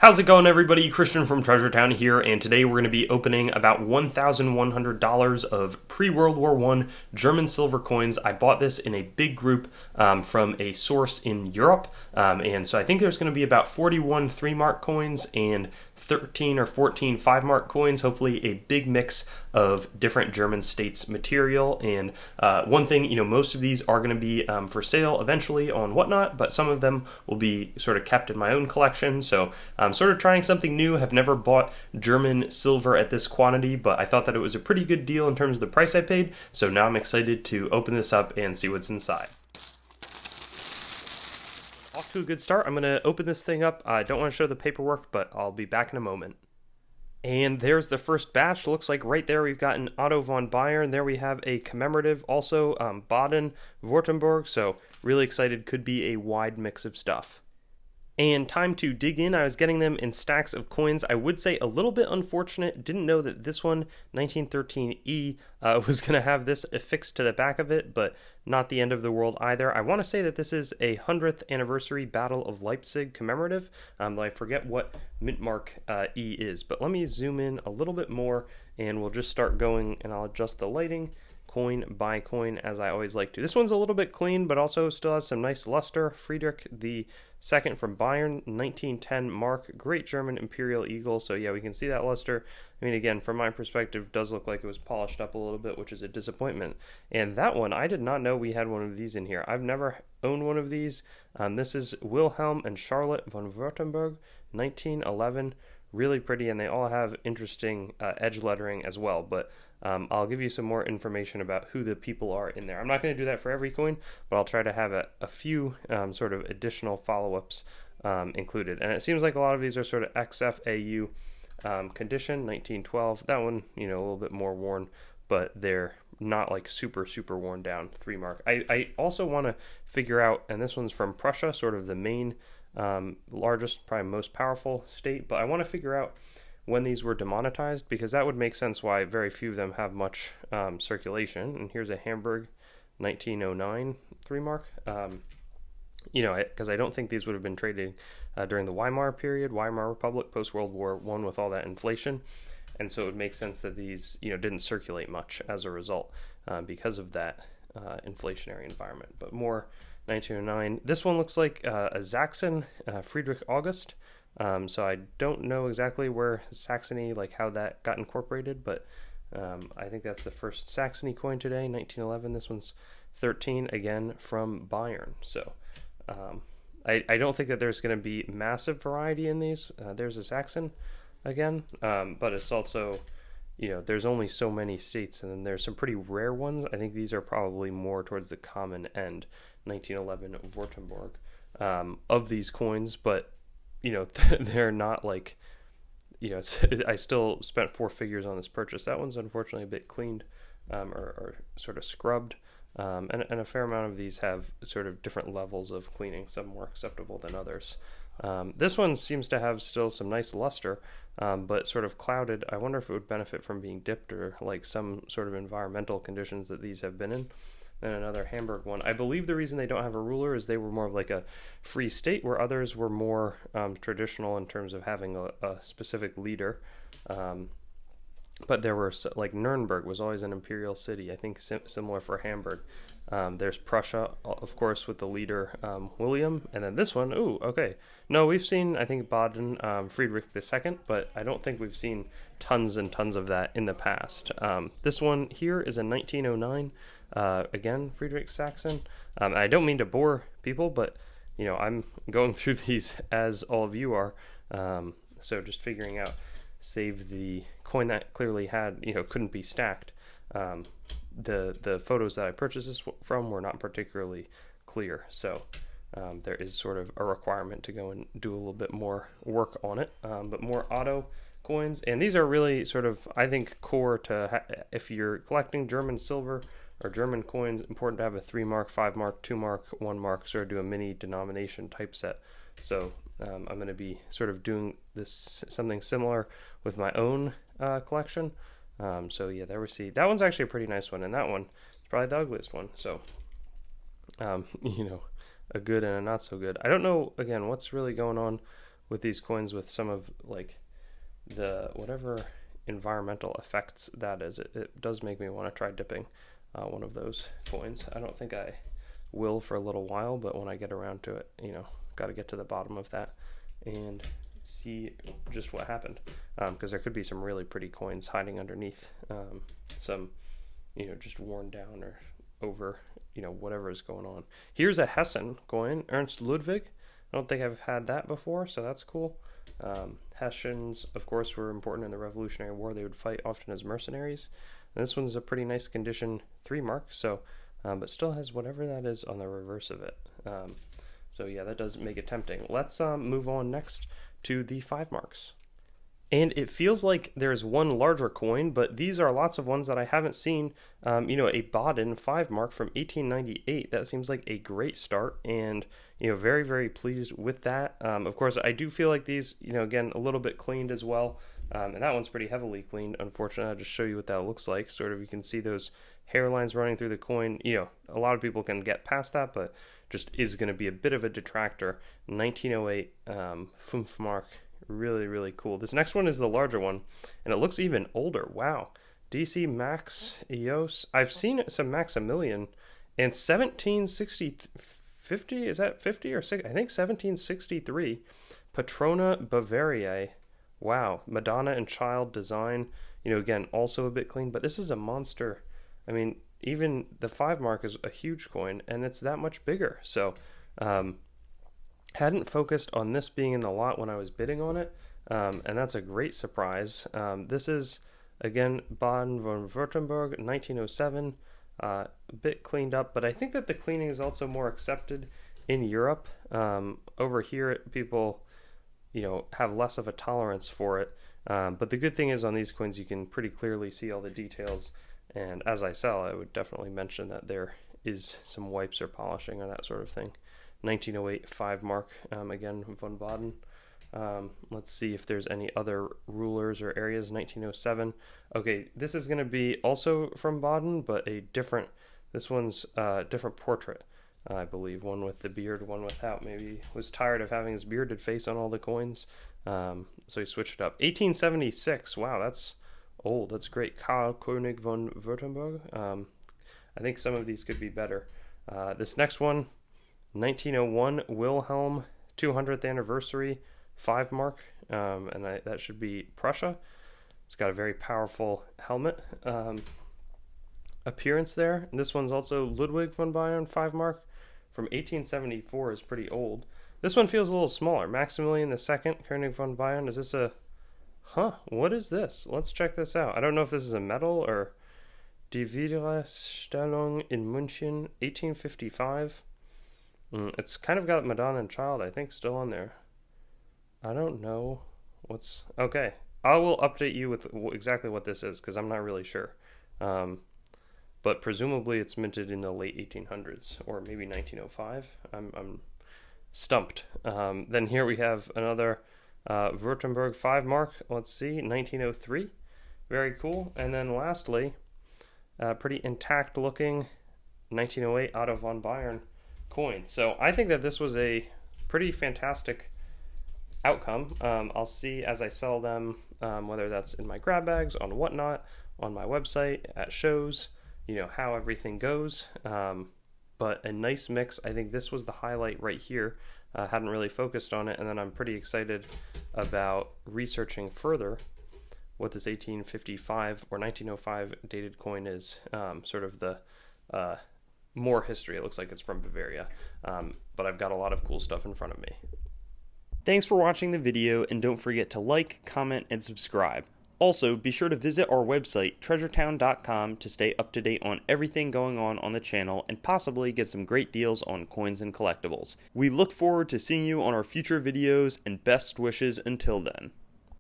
How's it going, everybody? Christian from Treasure Town here, and today we're going to be opening about $1,100 of pre-World War I German silver coins. I bought this in a big group from a source in Europe, and so I think there's going to be about 41 3-mark coins and 13 or 14 5-mark coins, hopefully a big mix of different German states material. And one thing, most of these are going to be for sale eventually on Whatnot, but some of them will be sort of kept in my own collection. So I'm sort of trying something new. Have never bought German silver at this quantity, but I thought that it was a pretty good deal in terms of the price I paid. So now I'm excited to open this up and see what's inside. Off to a good start. I'm going to open this thing up. I don't want to show the paperwork, but I'll be back in a moment. And there's the first batch. Looks like right there we've got an Otto von Bayern. There we have a commemorative, also Baden-Württemberg. So really excited. Could be a wide mix of stuff. And time to dig in. I was getting them in stacks of coins. I would say a little bit unfortunate. Didn't know that this one, 1913E, was going to have this affixed to the back of it, but not the end of the world either. I want to say that this is a 100th anniversary Battle of Leipzig commemorative. I forget what mint mark E is, but let me zoom in a little bit more and we'll just start going, and I'll adjust the lighting coin by coin as I always like to. This one's a little bit clean, but also still has some nice luster. Friedrich the Second from Bayern, 1910 mark, great German imperial eagle. So yeah, we can see that luster. I mean, again, from my perspective, does look like it was polished up a little bit, which is a disappointment. And that one, I did not know we had one of these in here. I've never owned one of these. This is Wilhelm and Charlotte von Württemberg, 1911. Really pretty, and they all have interesting edge lettering as well, but I'll give you some more information about who the people are in there. I'm not going to do that for every coin, but I'll try to have a few sort of additional follow-ups included. And it seems like a lot of these are sort of XFAU condition, 1912. That one, a little bit more worn, but they're not like super worn down 3-mark. I also want to figure out, and this one's from Prussia, sort of the main largest, probably most powerful state, but I want to figure out when these were demonetized, because that would make sense why very few of them have much circulation. And here's a Hamburg 1909 3-mark, because I don't think these would have been traded during the Weimar period, Weimar Republic, post-World War I, with all that inflation. And so it would make sense that these didn't circulate much as a result because of that inflationary environment. But more 1909. This one looks like a Saxon, Friedrich August. So I don't know exactly where Saxony, like how that got incorporated, but I think that's the first Saxony coin today, 1911. This one's 13, again from Bayern. So I don't think that there's going to be massive variety in these. There's a Saxon again, but it's also, there's only so many states, and then there's some pretty rare ones. I think these are probably more towards the common end, 1911 Württemberg, of these coins, but they're not like, I still spent 4 figures on this purchase. That one's unfortunately a bit cleaned or sort of scrubbed, and a fair amount of these have sort of different levels of cleaning, some more acceptable than others. This one seems to have still some nice luster, but sort of clouded. I wonder if it would benefit from being dipped, or like some sort of environmental conditions that these have been in. Then another Hamburg one. I believe the reason they don't have a ruler is they were more of like a free state, where others were more traditional in terms of having a specific leader. But there were, like, Nuremberg was always an imperial city. I think similar for Hamburg. There's Prussia, of course, with the leader William. And then this one, ooh, okay. No, we've seen, I think, Baden, Friedrich II, but I don't think we've seen tons and tons of that in the past. This one here is a 1909. Again, Friedrich Saxon. I don't mean to bore people, but I'm going through these as all of you are. So just figuring out, save the coin that clearly had, couldn't be stacked. The photos that I purchased this from were not particularly clear, so there is sort of a requirement to go and do a little bit more work on it. But more Otto coins, and these are really sort of, I think, core to if you're collecting German silver or German coins, important to have a 3-mark, 5-mark, 2-mark, 1-mark, sort of do a mini denomination type set. So I'm going to be sort of doing this, something similar with my own collection. So yeah, there we see. That one's actually a pretty nice one, and that one is probably the ugliest one. So, a good and a not so good. I don't know, again, what's really going on with these coins with some of like the whatever environmental effects that is. It does make me want to try dipping one of those coins. I don't think I will for a little while, but when I get around to it, you know, got to get to the bottom of that and see just what happened, because there could be some really pretty coins hiding underneath some, you know, just worn down or over, you know, whatever is going on. Here's a Hessen coin, Ernst Ludwig. I don't think I've had that before, so that's cool. Hessians, of course, were important in the Revolutionary War. They would fight often as mercenaries. And this one's a pretty nice condition 3 mark, so but still has whatever that is on the reverse of it. So yeah, that does make it tempting. Let's move on next to the 5 marks. And it feels like there's one larger coin, but these are lots of ones that I haven't seen. You know, a Baden 5 mark from 1898. That seems like a great start, and you know, very, very pleased with that. Of course, I do feel like these, you know, again, a little bit cleaned as well. And that one's pretty heavily cleaned. Unfortunately, I'll just show you what that looks like. Sort of, you can see those hairlines running through the coin. You know, a lot of people can get past that, but just is going to be a bit of a detractor. 1908 5 mark. Really, really cool. This next one is the larger one, and it looks even older. Wow. DC Max EOS. I've seen some Maximilian, and 1750, is that 50 or 60? I think 1763. Patrona Bavariae. Wow. Madonna and Child design. You know, again, also a bit clean, but this is a monster. I mean, even the 5 mark is a huge coin, and it's that much bigger. So, hadn't focused on this being in the lot when I was bidding on it, and that's a great surprise. This is, again, Baden von Württemberg, 1907, a bit cleaned up, but I think that the cleaning is also more accepted in Europe. Over here, people, you know, have less of a tolerance for it, but the good thing is on these coins you can pretty clearly see all the details, and as I sell, I would definitely mention that there is some wipes or polishing or that sort of thing. 1908 5 mark, again, von Baden. Let's see if there's any other rulers or areas. 1907. Okay, this is going to be also from Baden, but a different, this one's different portrait, I believe. One with the beard, one without. Maybe he was tired of having his bearded face on all the coins, so he switched it up. 1876. Wow, that's old. That's great. Karl König von Württemberg. I think some of these could be better. This next one, 1901 Wilhelm 200th anniversary 5 mark, and that should be Prussia. It's got a very powerful helmet appearance there. And this one's also Ludwig von Bayern 5 mark from 1874, is pretty old. This one feels a little smaller. Maximilian II König von Bayern. Is this a, what is this? Let's check this out. I don't know if this is a medal or Die Wiederherstellung in München 1855. It's kind of got Madonna and Child, I think, still on there. I don't know what's... Okay, I will update you with exactly what this is, because I'm not really sure. But presumably it's minted in the late 1800s, or maybe 1905. I'm stumped. Then here we have another Württemberg 5 mark. Let's see, 1903. Very cool. And then lastly, pretty intact looking 1908 Otto von Bayern coin. So I think that this was a pretty fantastic outcome. I'll see as I sell them, whether that's in my grab bags, on Whatnot, on my website, at shows, you know, how everything goes. But a nice mix. I think this was the highlight right here. Hadn't really focused on it, and then I'm pretty excited about researching further what this 1855 or 1905 dated coin is. Sort of the more history. It looks like it's from Bavaria, but I've got a lot of cool stuff in front of me. Thanks for watching the video, and don't forget to like, comment, and subscribe. Also, be sure to visit our website, treasuretown.com, to stay up to date on everything going on the channel and possibly get some great deals on coins and collectibles. We look forward to seeing you on our future videos, and best wishes until then.